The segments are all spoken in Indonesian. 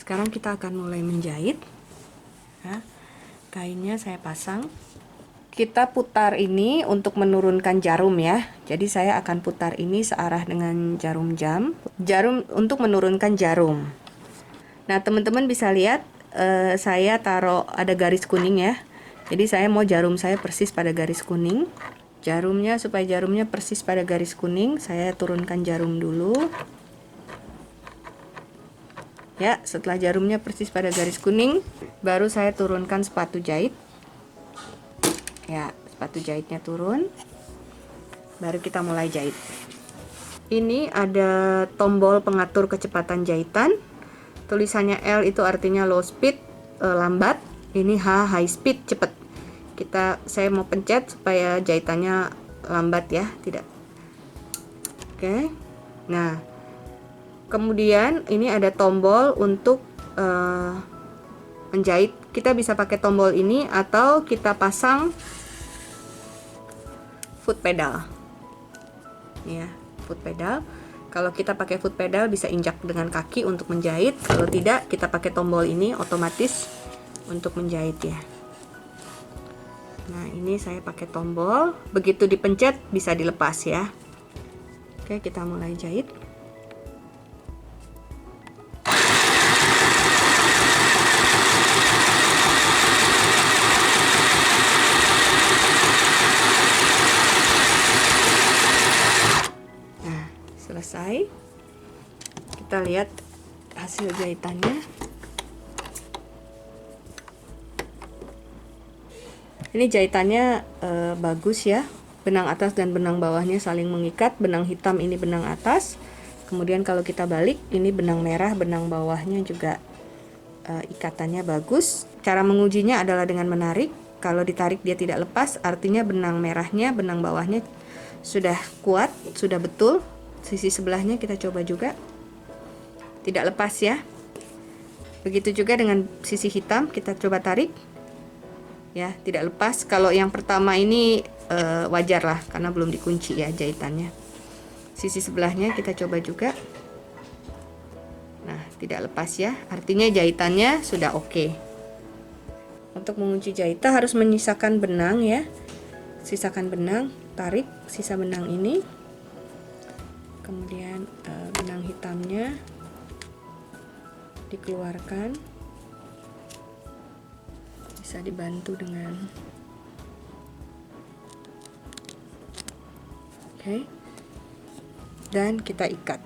Sekarang kita akan mulai menjahit. Nah, kainnya saya pasang. Kita putar ini untuk menurunkan jarum ya. Jadi saya akan putar ini searah dengan jarum jam. Jarum untuk menurunkan jarum. Nah, teman-teman bisa lihat saya taruh ada garis kuning ya. Jadi saya mau jarum saya persis pada garis kuning. Jarumnya, supaya jarumnya persis pada garis kuning, saya turunkan jarum dulu. Ya, setelah jarumnya persis pada garis kuning, baru saya turunkan sepatu jahit. Ya, sepatu jahitnya turun. Baru kita mulai jahit. Ini ada tombol pengatur kecepatan jahitan. Tulisannya L itu artinya low speed, lambat. Ini H, high speed, cepat. Saya mau pencet supaya jahitannya lambat ya, tidak. Oke. Nah, kemudian ini ada tombol untuk menjahit. Kita bisa pakai tombol ini atau kita pasang foot pedal. Ya, foot pedal. Kalau kita pakai foot pedal bisa injak dengan kaki untuk menjahit. Kalau tidak, kita pakai tombol ini otomatis untuk menjahit ya. Nah, ini saya pakai tombol. Begitu dipencet bisa dilepas ya. Oke, kita mulai jahit. Selesai, kita lihat hasil jahitannya. Ini jahitannya bagus ya, benang atas dan benang bawahnya saling mengikat. Benang hitam ini benang atas, kemudian kalau kita balik ini benang merah, benang bawahnya juga ikatannya bagus. Cara mengujinya adalah dengan menarik. Kalau ditarik dia tidak lepas, artinya benang merahnya, benang bawahnya sudah kuat, sudah betul. Sisi sebelahnya kita coba juga, tidak lepas ya. Begitu juga dengan sisi hitam, kita coba tarik ya, tidak lepas. Kalau yang pertama ini wajar lah karena belum dikunci ya jahitannya. Sisi sebelahnya kita coba juga. Nah, tidak lepas ya, artinya jahitannya sudah oke. Untuk mengunci jahitan harus menyisakan benang ya. Sisakan benang, tarik sisa benang ini. Kemudian benang hitamnya dikeluarkan, bisa dibantu dengan oke, dan kita ikat.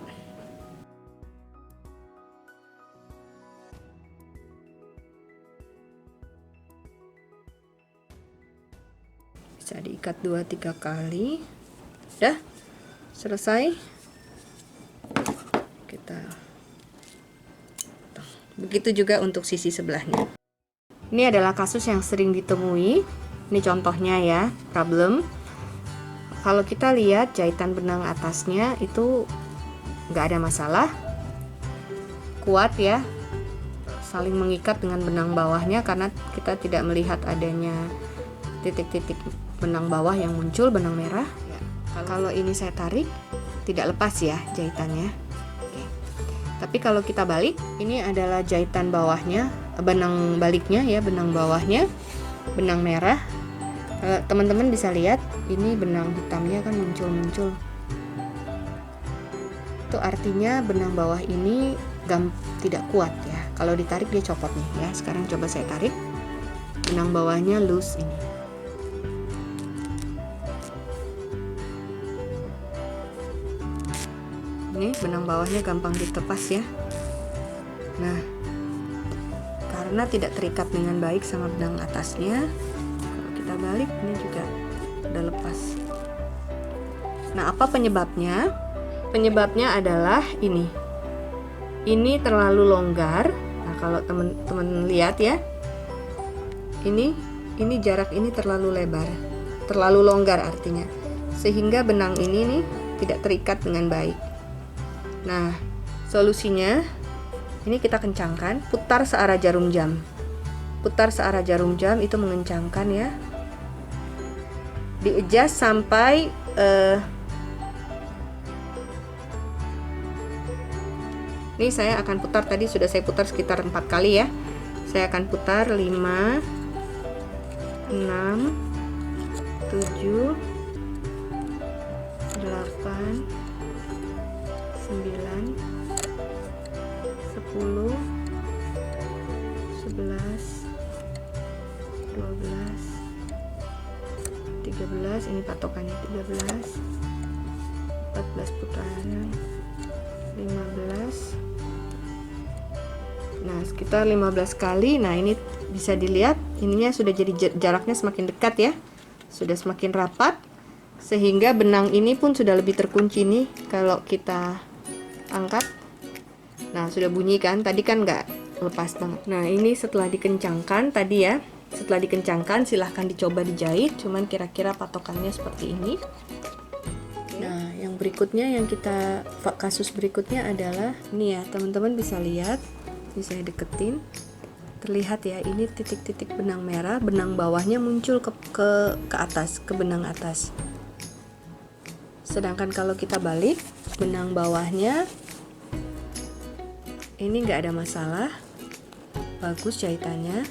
Bisa diikat 2-3 kali. Udah selesai. Begitu juga untuk sisi sebelahnya. Ini adalah kasus yang sering ditemui. Ini contohnya ya, problem. Kalau kita lihat jahitan benang atasnya itu nggak ada masalah, kuat ya, saling mengikat dengan benang bawahnya karena kita tidak melihat adanya titik-titik benang bawah yang muncul, benang merah. Kalau ini saya tarik, tidak lepas ya jahitannya. Tapi kalau kita balik, ini adalah jahitan bawahnya, benang baliknya ya, benang bawahnya, benang merah. Teman-teman bisa lihat, ini benang hitamnya kan muncul-muncul. Itu artinya benang bawah ini tidak kuat ya. Kalau ditarik dia copot nih ya. Sekarang coba saya tarik, benang bawahnya loose ini. Ini benang bawahnya gampang ditepas ya. Nah, karena tidak terikat dengan baik sama benang atasnya, kalau kita balik ini juga udah lepas. Nah, apa penyebabnya? Penyebabnya adalah ini terlalu longgar. Nah, kalau teman-teman lihat ya, ini jarak ini terlalu lebar, terlalu longgar artinya, sehingga benang ini nih tidak terikat dengan baik. Nah, solusinya ini kita kencangkan, putar searah jarum jam. Putar searah jarum jam itu mengencangkan ya. Di-adjust sampai Ini saya akan putar, tadi sudah saya putar sekitar 4 kali ya. Saya akan putar 5, 6, 7, 8, 9, 10, 11, 12, 13, ini patokannya 13, 14 putaran, 15. Nah, sekitar 15 kali. Nah, ini bisa dilihat ininya sudah jadi jaraknya semakin dekat ya. Sudah semakin rapat sehingga benang ini pun sudah lebih terkunci nih kalau kita angkat. Nah, sudah bunyi kan? Tadi kan nggak lepas banget. Nah, ini setelah dikencangkan tadi ya. Setelah dikencangkan silahkan dicoba dijahit, cuman kira-kira patokannya seperti ini. Nah, yang berikutnya yang kita kasus berikutnya adalah ini ya, teman-teman bisa lihat. Ini saya deketin, terlihat ya, ini titik-titik benang merah, benang bawahnya muncul ke atas, ke benang atas. Sedangkan kalau kita balik, benang bawahnya ini nggak ada masalah, bagus jahitannya,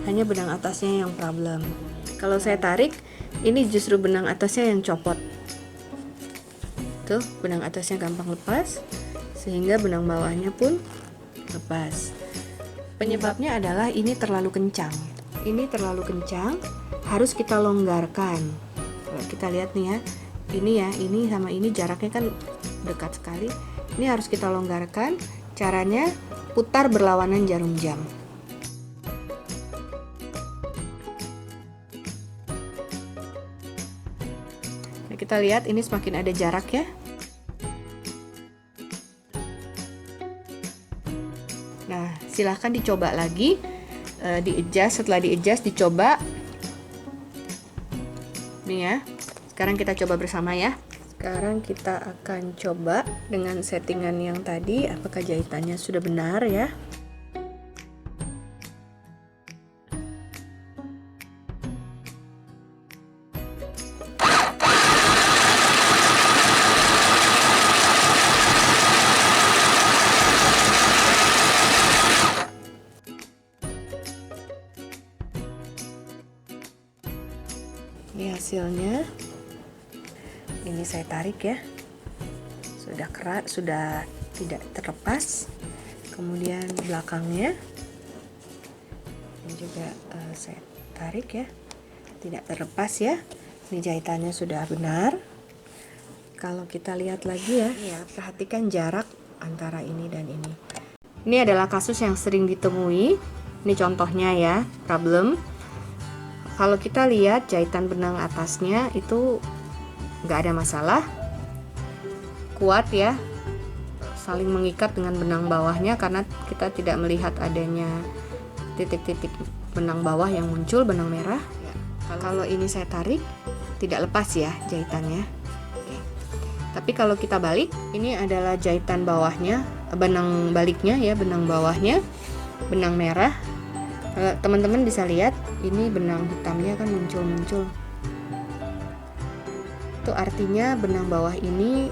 hanya benang atasnya yang problem. Kalau saya tarik, ini justru benang atasnya yang copot. Tuh, benang atasnya gampang lepas, sehingga benang bawahnya pun lepas. Penyebabnya adalah ini terlalu kencang. Ini terlalu kencang, harus kita longgarkan. Kalau kita lihat nih ya, ini sama ini jaraknya kan dekat sekali. Ini harus kita longgarkan. Caranya putar berlawanan jarum jam. Nah, kita lihat ini semakin ada jarak ya. Nah, silahkan dicoba lagi, di-adjust. Setelah di-adjust, dicoba. Nih ya, sekarang kita coba bersama ya. Sekarang kita akan coba dengan settingan yang tadi, apakah jahitannya sudah benar ya. Ini hasilnya. Ini saya tarik ya. Sudah kerat, sudah tidak terlepas. Kemudian belakangnya ini juga saya tarik ya. Tidak terlepas ya. Ini jahitannya sudah benar. Kalau kita lihat lagi ya, perhatikan jarak antara ini dan ini. Ini adalah kasus yang sering ditemui. Ini contohnya ya, problem. Kalau kita lihat jahitan benang atasnya itu nggak ada masalah, kuat ya, saling mengikat dengan benang bawahnya karena kita tidak melihat adanya titik-titik benang bawah yang muncul, benang merah. Kalau ini saya tarik, tidak lepas ya jahitannya. Oke. Tapi kalau kita balik, ini adalah jahitan bawahnya, benang baliknya ya, benang bawahnya, benang merah. Teman-teman bisa lihat ini benang hitamnya kan muncul-muncul. Itu artinya benang bawah ini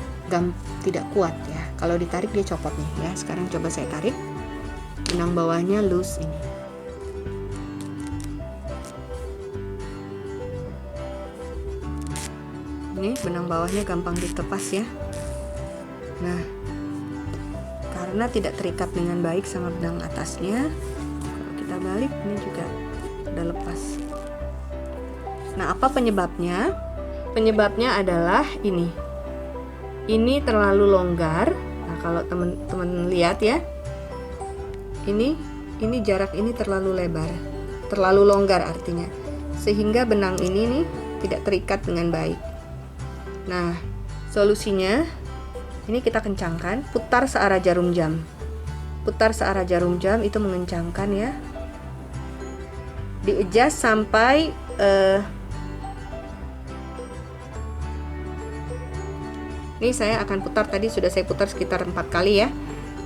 tidak kuat ya. Kalau ditarik dia copot nih ya. Sekarang coba saya tarik. Benang bawahnya loose ini. Ini benang bawahnya gampang ditepas ya. Nah, karena tidak terikat dengan baik sama benang atasnya, kita balik ini juga udah lepas. Nah, apa penyebabnya? Penyebabnya adalah ini terlalu longgar. Nah, kalau teman-teman lihat ya, ini jarak ini terlalu lebar, terlalu longgar artinya, sehingga benang ini nih tidak terikat dengan baik. Nah, solusinya ini kita kencangkan, putar searah jarum jam. Putar searah jarum jam itu mengencangkan ya. Di-adjust sampai ini saya akan putar, tadi sudah saya putar sekitar 4 kali ya.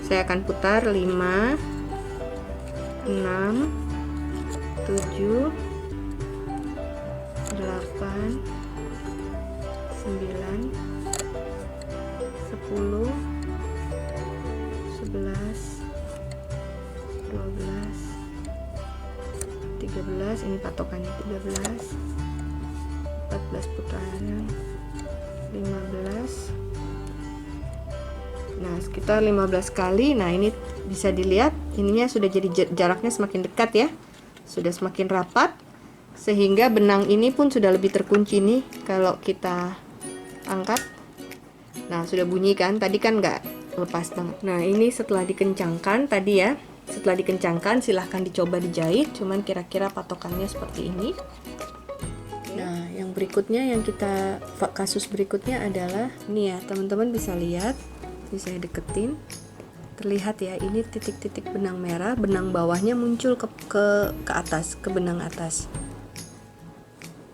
Saya akan putar 5, 6, 7, 8, 9, 10, 11, ini patokannya 13, 14 putaran, 15. Nah, sekitar 15 kali. Nah, ini bisa dilihat ininya sudah jadi jaraknya semakin dekat ya. Sudah semakin rapat sehingga benang ini pun sudah lebih terkunci nih kalau kita angkat. Nah, sudah bunyi kan? Tadi kan nggak lepas banget. Nah, ini setelah dikencangkan tadi ya. Setelah dikencangkan silahkan dicoba dijahit, cuman kira-kira patokannya seperti ini. Nah, yang berikutnya kasus berikutnya adalah ini ya, teman-teman bisa lihat, bisa saya deketin. Terlihat ya, ini titik-titik benang merah, benang bawahnya muncul ke atas, ke benang atas.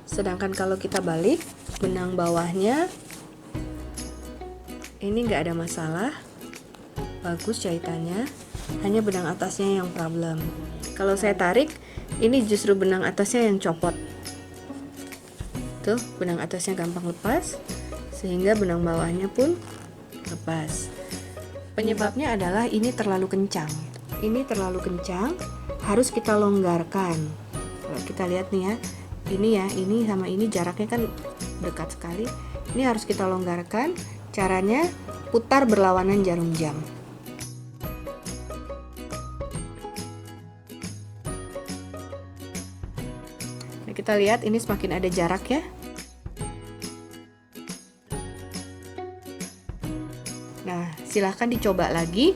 Sedangkan kalau kita balik, benang bawahnya ini nggak ada masalah, bagus jahitannya. Hanya benang atasnya yang problem. Kalau saya tarik, ini justru benang atasnya yang copot. Tuh, benang atasnya gampang lepas, sehingga benang bawahnya pun lepas. Penyebabnya adalah ini terlalu kencang. Ini terlalu kencang, harus kita longgarkan. Kalau kita lihat nih ya, ini sama ini jaraknya kan dekat sekali. Ini harus kita longgarkan. Caranya putar berlawanan jarum jam. Kita lihat ini semakin ada jarak ya. Nah, silahkan dicoba lagi,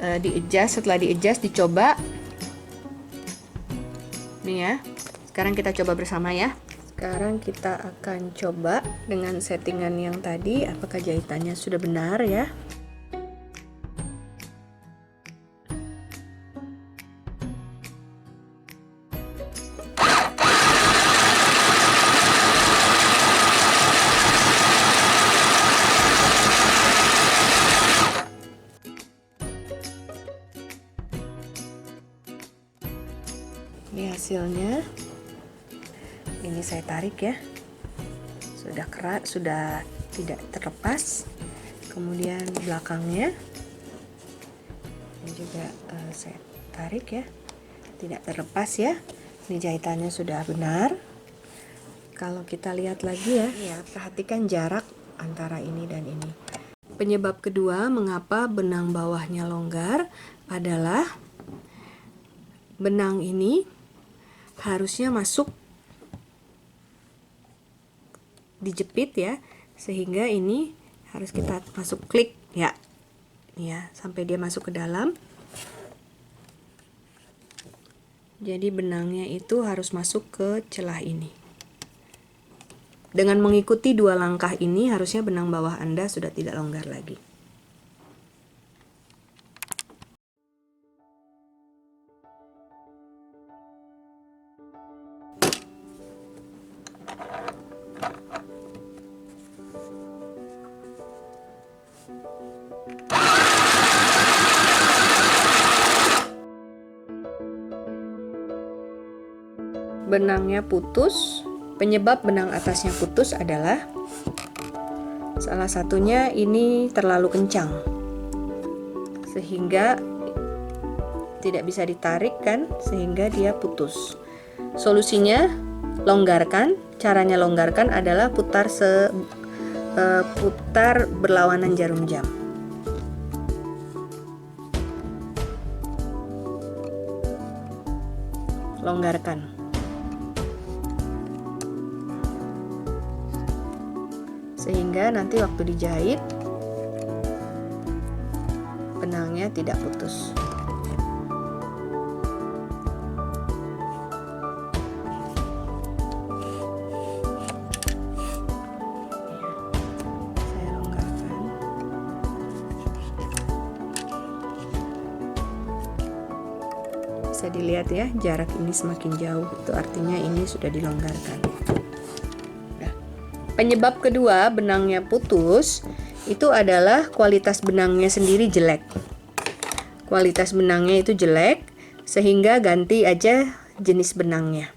di-adjust. Setelah di-adjust dicoba. Nih ya. Sekarang kita coba bersama ya. Sekarang kita akan coba dengan settingan yang tadi, apakah jahitannya sudah benar ya. Ini hasilnya. Ini saya tarik ya. Sudah kerat, sudah tidak terlepas. Kemudian belakangnya ini juga saya tarik ya. Tidak terlepas ya. Ini jahitannya sudah benar. Kalau kita lihat lagi ya, perhatikan jarak antara ini dan ini. Penyebab kedua mengapa benang bawahnya longgar adalah benang ini harusnya masuk dijepit ya, sehingga ini harus kita masuk klik ya, sampai dia masuk ke dalam. Jadi benangnya itu harus masuk ke celah ini. Dengan mengikuti dua langkah ini harusnya benang bawah Anda sudah tidak longgar lagi. Benangnya putus. Penyebab benang atasnya putus adalah salah satunya ini terlalu kencang sehingga tidak bisa ditarik kan, sehingga dia putus. Solusinya longgarkan. Caranya longgarkan adalah putar berlawanan jarum jam. Longgarkan. Sehingga nanti waktu dijahit benangnya tidak putus. Saya longgarkan. Bisa dilihat ya, jarak ini semakin jauh, itu artinya ini sudah dilonggarkan. Penyebab kedua benangnya putus itu adalah kualitas benangnya sendiri jelek. Kualitas benangnya itu jelek, sehingga ganti aja jenis benangnya.